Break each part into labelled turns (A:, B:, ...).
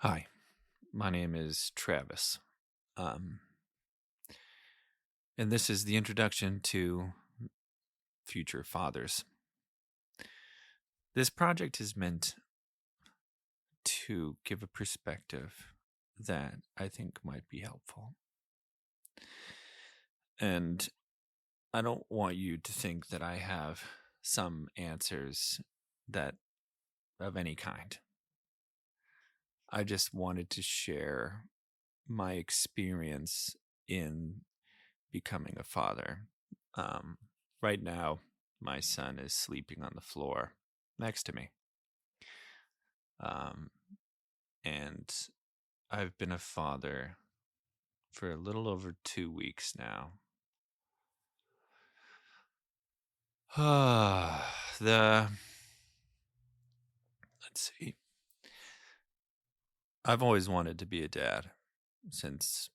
A: Hi, my name is Travis. Um, and this is the introduction to Future Fathers. This project is meant to give a perspective that I think might be helpful. And I don't want you to think that I have some answers that of any kind. I just wanted to share my experience in becoming a father. Um, right now, my son is sleeping on the floor next to me. Um, and I've been a father for a little over 2 weeks now. the Let's see. I've always wanted to be a dad since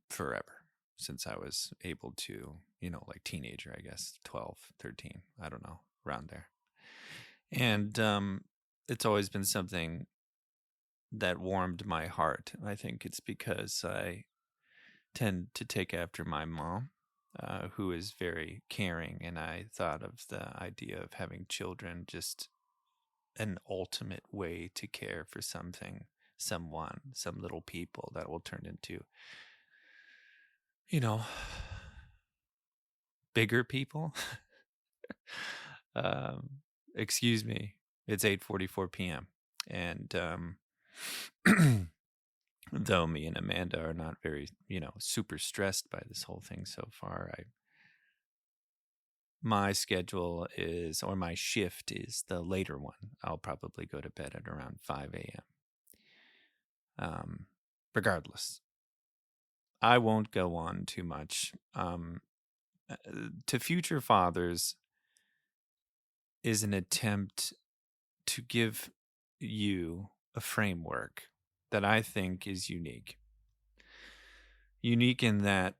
A: forever, since I was able to, like teenager, I guess, 12, 13, I don't know, around there. And it's always been something that warmed my heart. I think it's because I tend to take after my mom, who is very caring, and I thought of the idea of having children just an ultimate way to care for someone, some little people that will turn into, you know, bigger people. um, Excuse me, it's 8:44 p.m. and though me and Amanda are not very, super stressed by this whole thing so far, my schedule is, or my shift is the later one. I'll probably go to bed at around 5 a.m. Regardless, I won't go on too much. To Future Fathers is an attempt to give you a framework that I think is unique. Unique in that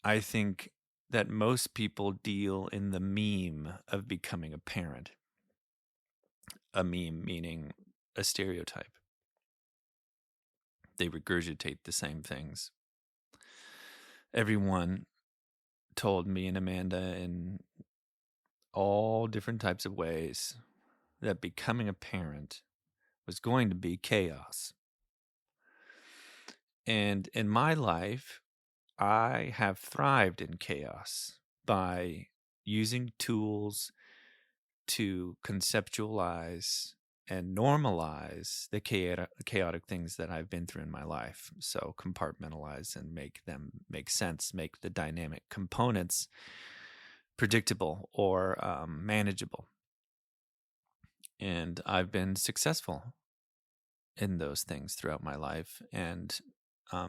A: I think that most people deal in the meme of becoming a parent. A meme meaning a stereotype. They regurgitate the same things. Everyone told me and Amanda in all different types of ways that becoming a parent was going to be chaos. And in my life, I have thrived in chaos by using tools to conceptualize and normalize the chaotic things that I've been through in my life. So compartmentalize and make them make sense, make the dynamic components predictable or manageable. And I've been successful in those things throughout my life. And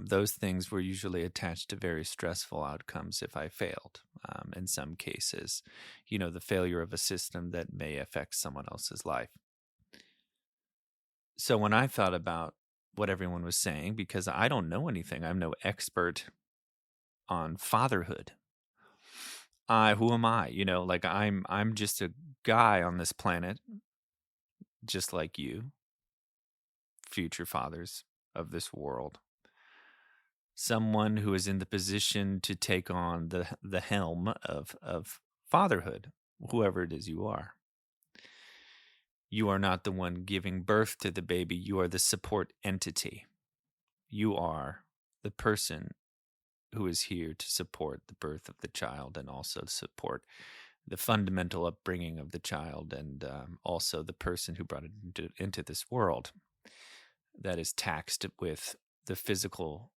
A: those things were usually attached to very stressful outcomes if I failed. In some cases, the failure of a system that may affect someone else's life. So when I thought about what everyone was saying, because I don't know anything, I'm no expert on fatherhood. Who am I? Like I'm just a guy on this planet, just like you, future fathers of this world. Someone who is in the position to take on the helm of fatherhood, whoever it is you are. You are not the one giving birth to the baby. You are the support entity. You are the person who is here to support the birth of the child and also support the fundamental upbringing of the child, and also the person who brought it into this world that is taxed with the physical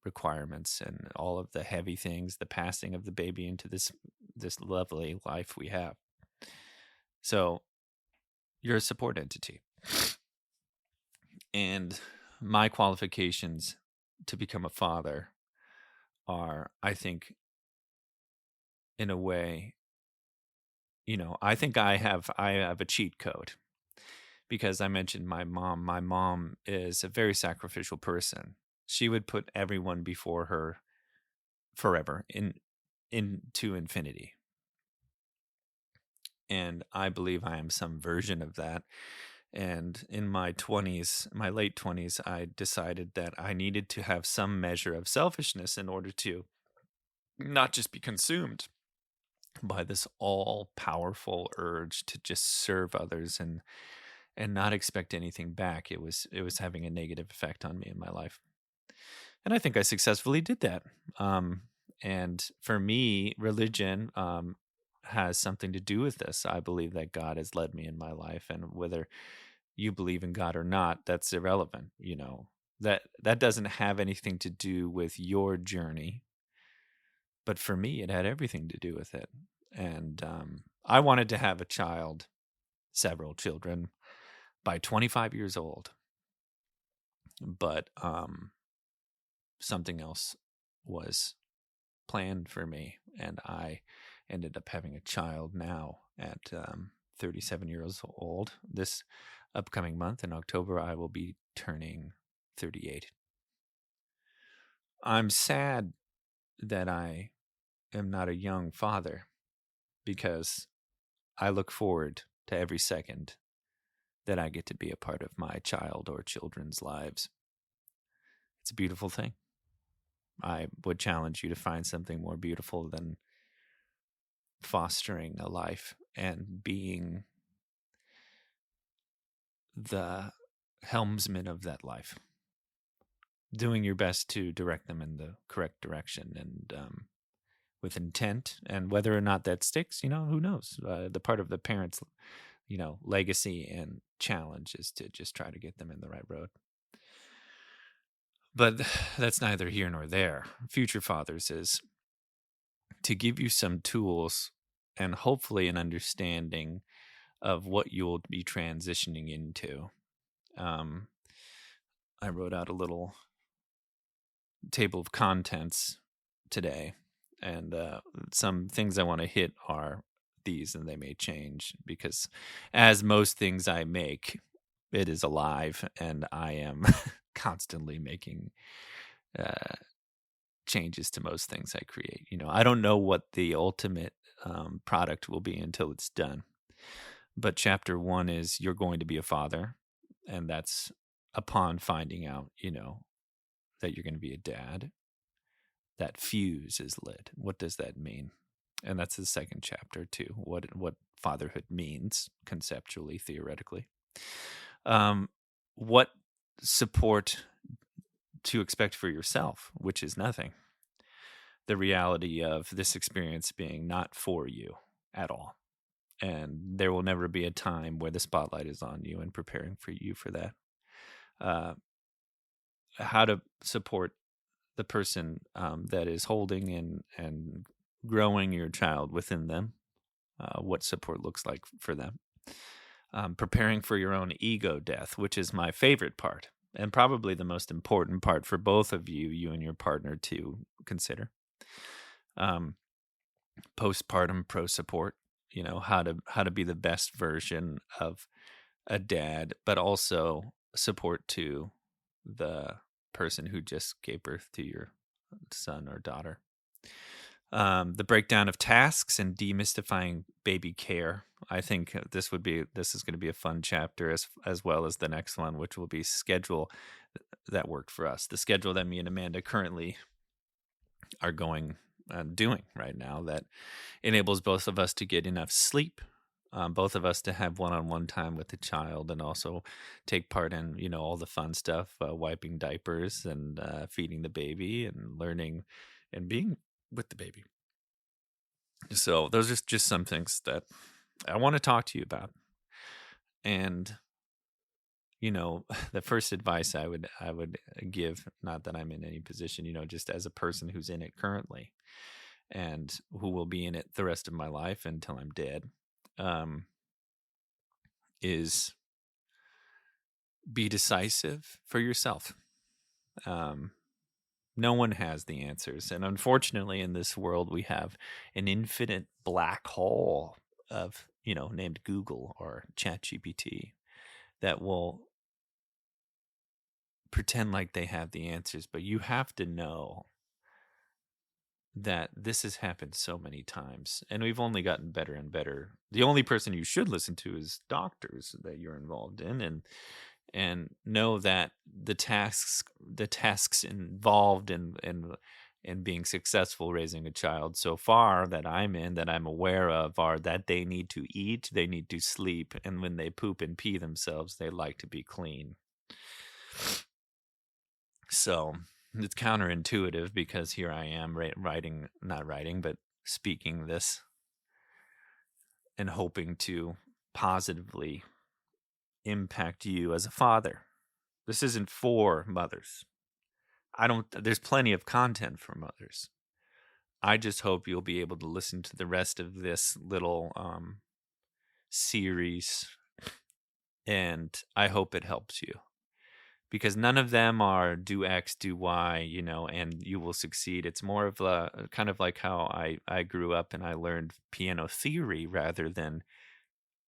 A: requirements and all of the heavy things, the passing of the baby into this lovely life we have. So you're a support entity. And my qualifications to become a father are, I think, in a way, I think I have a cheat code, because I mentioned my mom. My mom is a very sacrificial person. She would put everyone before her forever into infinity. And I believe I am some version of that. And in my 20s, my late 20s, I decided that I needed to have some measure of selfishness in order to not just be consumed by this all powerful urge to just serve others and not expect anything back. It was having a negative effect on me in my life. And I think I successfully did that. Um, and for me, religion has something to do with this. I believe that God has led me in my life, and whether you believe in God or not, that's irrelevant. That doesn't have anything to do with your journey, but for me, it had everything to do with it. And I wanted to have a child, several children, by 25 years old, but something else was planned for me, and I ended up having a child now at 37 years old. This upcoming month in October, I will be turning 38. I'm sad that I am not a young father because I look forward to every second that I get to be a part of my child or children's lives. It's a beautiful thing. I would challenge you to find something more beautiful than fostering a life and being the helmsman of that life, doing your best to direct them in the correct direction and with intent. And whether or not that sticks, who knows? The part of the parents' legacy and challenge is to just try to get them in the right road. But that's neither here nor there. Future Fathers is to give you some tools and hopefully an understanding of what you'll be transitioning into. Um, I wrote out a little table of contents today, and some things I want to hit are these, and they may change because, as most things I make, it is alive, and I am constantly making uh, changes to most things I create. I don't know what the ultimate product will be until it's done. But chapter 1 is you're going to be a father, and that's upon finding out, that you're going to be a dad. That fuse is lit. What does that mean? And that's the second chapter too. What fatherhood means conceptually, theoretically. What support to expect for yourself, which is nothing. The reality of this experience being not for you at all. And there will never be a time where the spotlight is on you and preparing for you for that. Uh, how to support the person that is holding and growing your child within them, what support looks like for them. Preparing for your own ego death, which is my favorite part and probably the most important part for both of you and your partner to consider. Postpartum Pro Support, how to be the best version of a dad, but also support to the person who just gave birth to your son or daughter. The breakdown of tasks and demystifying baby care. I think this is going to be a fun chapter as well as the next one, which will be schedule that worked for us. The schedule that me and Amanda currently are doing right now that enables both of us to get enough sleep, both of us to have one-on-one time with the child, and also take part in all the fun stuff, wiping diapers and feeding the baby and learning and being with the baby. So those are just some things that I want to talk to you about. And the first advice I would give, not that I'm in any position, just as a person who's in it currently and who will be in it the rest of my life until I'm dead, is be decisive for yourself. No one has the answers. And unfortunately, in this world, we have an infinite black hole of, named Google or ChatGPT that will pretend like they have the answers. But you have to know that this has happened so many times, and we've only gotten better and better. The only person you should listen to is doctors that you're involved in, and know that the tasks involved in being successful raising a child so far that I'm aware of are that they need to eat, they need to sleep, and when they poop and pee themselves, they like to be clean. So it's counterintuitive because here I am writing, not writing, but speaking this and hoping to positively impact you as a father. This isn't for mothers. There's plenty of content for mothers. I just hope you'll be able to listen to the rest of this little series, and I hope it helps you because none of them are do X, do Y, and you will succeed. It's more of a kind of like how I grew up and I learned piano theory rather than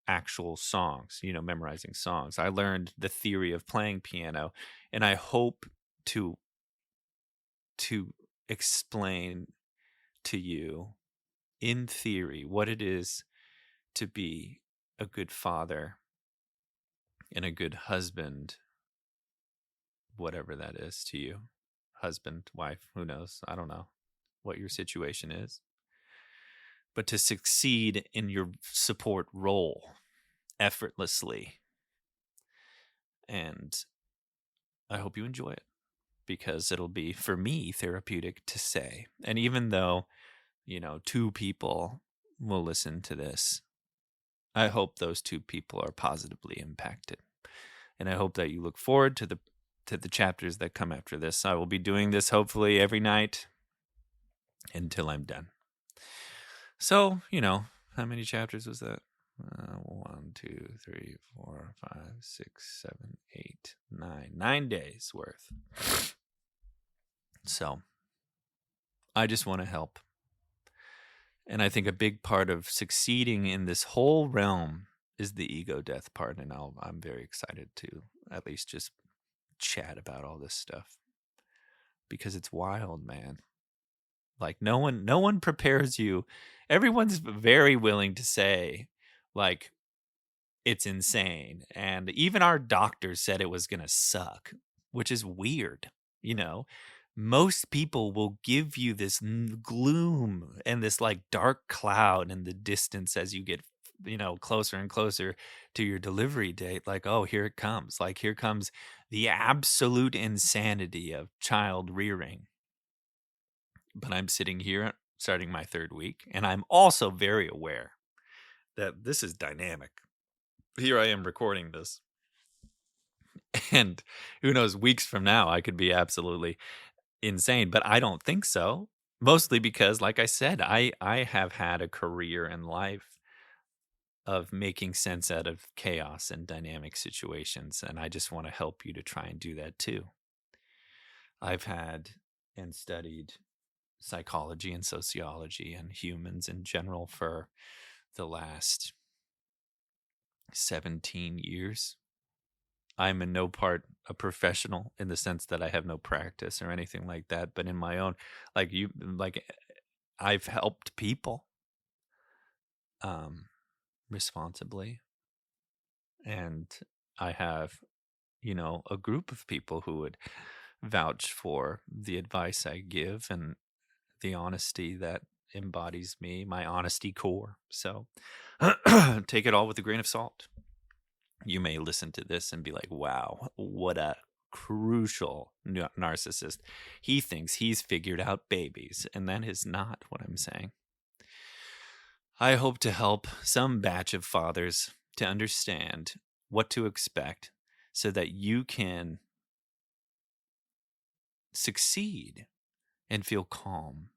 A: actual songs, memorizing songs. I learned the theory of playing piano, and I hope to explain to you in theory what it is to be a good father and a good husband, whatever that is to you. Husband, wife, who knows? I don't know what your situation is. But to succeed in your support role effortlessly. And I hope you enjoy it because it'll be, for me, therapeutic to say. And even though, 2 people will listen to this, I hope those 2 people are positively impacted. And I hope that you look forward to the chapters that come after this. I will be doing this hopefully every night until I'm done. So, how many chapters was that? 1, 2, 3, 4, 5, 6, 7, 8, 9. 9 days worth. So, I just want to help. And I think a big part of succeeding in this whole realm is the ego death part. And I'm very excited to at least just chat about all this stuff because it's wild, man. Like no one prepares you. Everyone's very willing to say, like, it's insane. And even our doctors said it was going to suck, which is weird. Most people will give you this gloom and this like dark cloud in the distance as you get, closer and closer to your delivery date. Like, oh, here it comes. Like, here comes the absolute insanity of child rearing. But I'm sitting here starting my 3rd week, and I'm also very aware that this is dynamic. Here I am recording this. And who knows, weeks from now, I could be absolutely insane, but I don't think so. Mostly because, like I said, I have had a career in life of making sense out of chaos and dynamic situations, and I just want to help you to try and do that too. I've had and studied psychology and sociology and humans in general for the last 17 years. I'm in no part a professional in the sense that I have no practice or anything like that, but in my own, I've helped people responsibly, and I have, a group of people who would vouch for the advice I give and the honesty that embodies me, my honesty core. So take it all with a grain of salt. You may listen to this and be like, wow, what a crucial narcissist. He thinks he's figured out babies, and that is not what I'm saying. I hope to help some batch of fathers to understand what to expect so that you can succeed and feel calm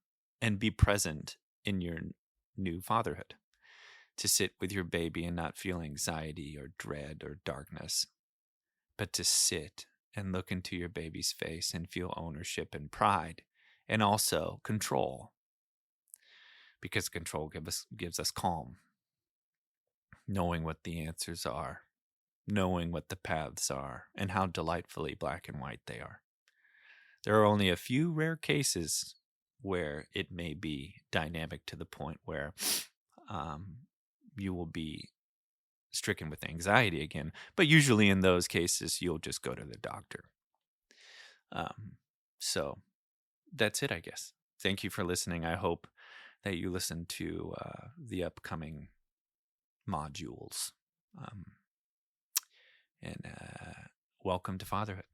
A: and be present in your new fatherhood. To sit with your baby and not feel anxiety or dread or darkness, but to sit and look into your baby's face and feel ownership and pride and also control. Because control gives us calm. Knowing what the answers are, knowing what the paths are, and how delightfully black and white they are. There are only a few rare cases where it may be dynamic to the point where um, you will be stricken with anxiety again. But usually in those cases, you'll just go to the doctor. Um, so that's it, I guess. Thank you for listening. I hope that you listen to the upcoming modules. Um, and welcome to fatherhood.